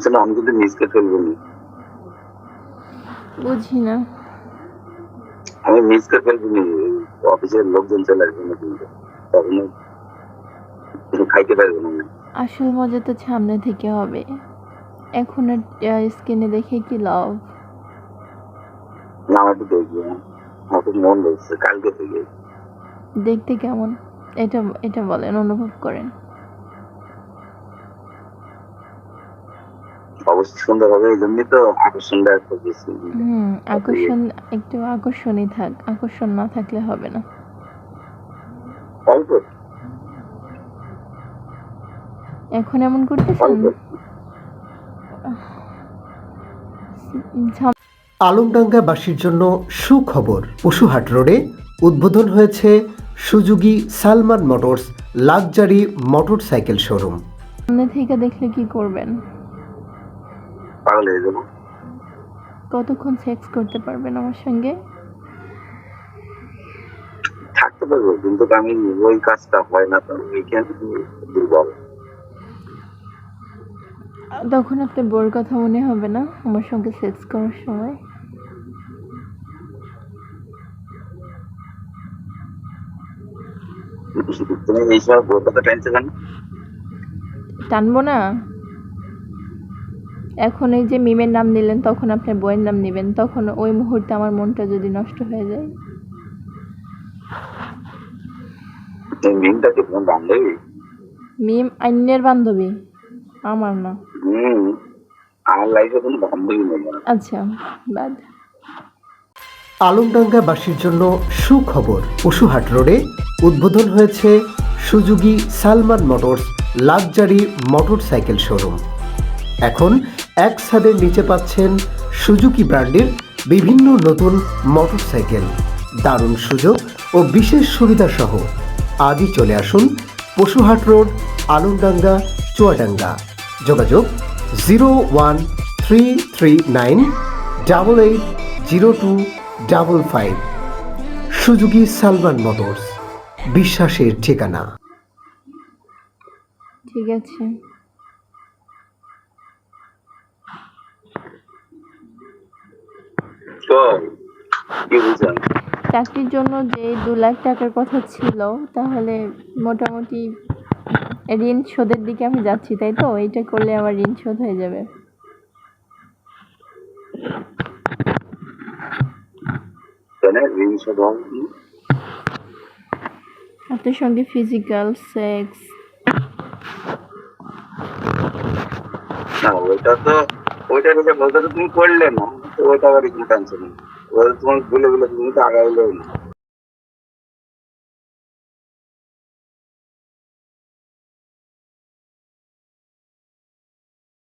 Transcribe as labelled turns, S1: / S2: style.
S1: আসলে আমি কিন্তু মিসকে ফেলবো না।
S2: বুঝি না।
S1: আমি মিসকে ফেলবো না, অফিসের লোকজন চলে আসবে না কিন্তু তখন কিছু খাইতে পারবো না আমি।
S2: আসল মজা তো সামনে থেকে হবে, এখন স্ক্রিনে দেখে কি লাভ।
S1: না আমি একটু দেখবো, আমার খুব মন বলছে কালকে থেকে।
S2: দেখতে কেমন এটা এটা বলেন, অনুভব করেন।
S1: অবশ্যই সুন্দর হবে, এই জন্যই তো আকর্ষণটা এত বেশি।
S2: আকর্ষণ, একটু আকর্ষণই থাক, আকর্ষণ না থাকলে হবে না।
S1: অল্প
S2: এখন এমন করতেছেন।
S1: অল্প
S3: আলমডাঙ্গাবাসীর জন্য সুখবর। পশুহাট রোডে উদ্বোধন হয়েছে Suzuki Salman motors luxury motorcycle showroom.
S2: সামনে থেকে দেখলে কি করবেন?
S1: পাগল হয়ে যাবো।
S2: কতক্ষণ সেক্স করতে পারবেন আমার সঙ্গে?
S1: থাকতে পারবো কিন্তু আমি ওই কাজটা হয় না, তো উইকেন্ড দুর্বল।
S2: তখন আপনার বউর কথা মনে হবে না আমার সঙ্গে সেক্স করার সময়?
S1: তুমি এই সময় বউর কথা টেনশন কেন?
S2: টানবো না। এখন এই যে মিমের নাম নিলেন, তখন আপনার বউয়ের নাম নেবেন, তখন ওই মুহূর্তে আমার মনটা যদি নষ্ট হয়ে যায়।
S1: এই মিমটা কি তোমার বান্ধবী?
S2: মিম অন্যের বান্ধবী, আমার না।
S1: আমার লাইফে কোনো বান্ধবী নেই।
S2: আচ্ছা, বাদ।
S3: আলমডাঙ্গাবাসীর জন্য সুখবর। পশুহাট রোডে উদ্বোধন হয়েছে Suzuki Salman motors luxury motorcycle showroom. এখন এক ছাদের নিচে পাচ্ছেন সুজুকি ব্র্যান্ডের বিভিন্ন নতুন মোটরসাইকেল, দারুণ সুযোগ ও বিশেষ সুবিধা সহ। আজই চলে আসুন পশুহাট রোড, আলমডাঙ্গা, চুয়াডাঙ্গা। যোগাযোগ 01339880255। সুজুকি সালমান মোটরস, বিশ্বাসের ঠিকানা।
S2: ঠিক আছে।
S1: তো কি বুঝছেন?
S2: চাকরির জন্য যে 2 লাখ টাকার কথা ছিল, তাহলে মোটামুটি ঋণ শোধের দিকে আমি যাচ্ছি, তাই তো? এইটা করলে আমার ঋণ শোধ হয়ে যাবে।
S1: ঋণ শোধ হবে?
S2: আপনার সঙ্গে ফিজিক্যাল সেক্স।
S1: না ওইটা বলতে তো তুমি করলে না, তো ওইটা আবার একটু টেনশন নেই। তোমার ভুলে তুমি তো আগাইলেও না।